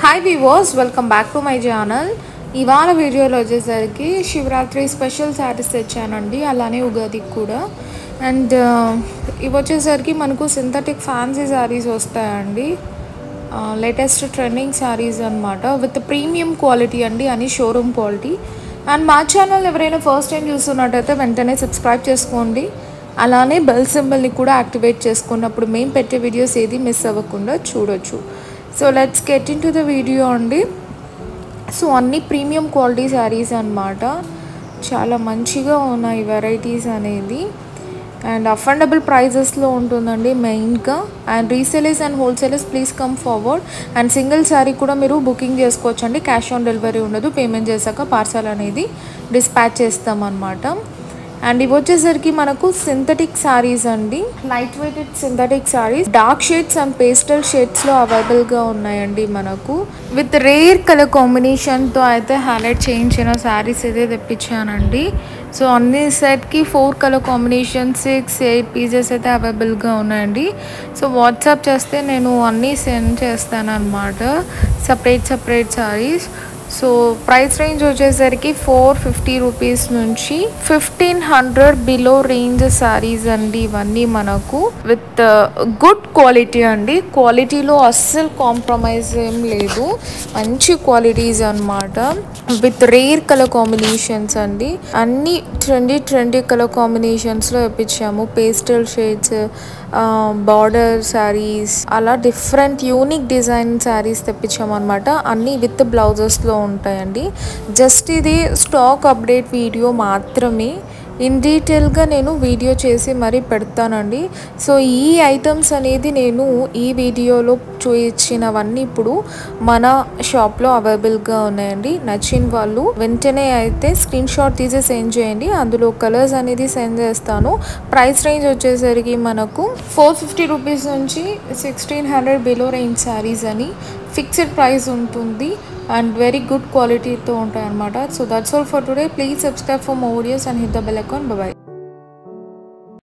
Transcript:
Hi viewers, welcome back to my channel. ఇవాళ వీడియోలో వచ్చేసరికి శివరాత్రి స్పెషల్ శారీస్ తెచ్చానండి, అలానే ఉగాదికి కూడా. అండ్ ఇవి వచ్చేసరికి మనకు సింథటిక్ ఫ్యాన్సీ శారీస్ వస్తాయండి. లేటెస్ట్ ట్రెండింగ్ శారీస్ అనమాట, విత్ ప్రీమియం క్వాలిటీ అండి, అని షోరూమ్ క్వాలిటీ. అండ్ మా ఛానల్ ఎవరైనా ఫస్ట్ టైం చూస్తున్నట్టయితే వెంటనే సబ్స్క్రైబ్ చేసుకోండి, అలానే బెల్ సింబల్ని కూడా యాక్టివేట్ చేసుకున్నప్పుడు మేము పెట్టే వీడియోస్ ఏది మిస్ అవ్వకుండా చూడొచ్చు. So let's get in to the video అండి. సో అన్ని ప్రీమియం క్వాలిటీ శారీస్ అనమాట, చాలా మంచిగా ఉన్నాయి వెరైటీస్ అనేది. అండ్ అఫోర్డబుల్ ప్రైజెస్లో ఉంటుందండి మెయిన్గా. And resellers and wholesalers please come forward. And single sari కూడా మీరు బుకింగ్ చేసుకోవచ్చు అండి, క్యాష్ ఆన్ డెలివరీ ఉండదు. పేమెంట్ చేశాక పార్సల్ అనేది డిస్పాచ్ చేస్తామన్నమాట. అండ్ ఇవి వచ్చేసరికి మనకు సింథటిక్ శారీస్ అండి, light weighted synthetic saris, dark shades and pastel షేడ్స్లో అవైలబుల్గా ఉన్నాయండి మనకు. విత్ రేర్ కలర్ కాంబినేషన్తో అయితే హైలైట్ చేయించిన శారీస్ అయితే తెప్పించానండి. సో అన్ని సెట్కి 4 కలర్ కాంబినేషన్ 6-8 పీసెస్ అయితే అవైలబుల్గా ఉన్నాయండి. సో వాట్సాప్ చేస్తే నేను అన్నీ సెండ్ చేస్తాను అనమాట, separate saris. So price range వచ్చేసరికి 450 రూపీస్ నుంచి 1500 బిలో రేంజ్ శారీస్ అండి ఇవన్నీ మనకు, విత్ గుడ్ క్వాలిటీ అండి. క్వాలిటీలో అస్సలు కాంప్రమైజ్ ఏం లేదు, మంచి క్వాలిటీస్ అనమాట. విత్ రేర్ కలర్ కాంబినేషన్స్ అండి, అన్ని ట్రెండీ కలర్ కాంబినేషన్స్లో ఇప్పించాము. పేస్టల్ షేడ్స్, బార్డర్ శారీస్, అలా డిఫరెంట్ యూనిక్ డిజైన్ శారీస్ తెప్పించాము అనమాట. అన్నీ విత్ బ్లౌజెస్లో ఉంటాయండి. జస్ట్ ఇది స్టాక్ అప్డేట్ వీడియో మాత్రమే, ఇన్ డీటెయిల్గా నేను వీడియో చేసి మరీ పెడతానండి. సో ఈ ఐటమ్స్ అనేది నేను ఈ వీడియోలో చూపించినవన్నీ ఇప్పుడు మన షాప్లో అవైలబుల్గా ఉన్నాయండి. నచ్చిన వాళ్ళు వెంటనే అయితే స్క్రీన్ షాట్ తీసి సెండ్ చేయండి, అందులో కలర్స్ అనేది సెండ్ చేస్తాను. ప్రైస్ రేంజ్ వచ్చేసరికి మనకు 450 రూపీస్ నుంచి 1600 బిలో రేంజ్ శారీస్ అని ఫిక్స్డ్ ప్రైస్ ఉంటుంది. అండ్ వెరీ గుడ్ క్వాలిటీతో ఉంటాయి అన్నమాట. So that's all for today. Please subscribe for more videos and hit the bell icon. By by.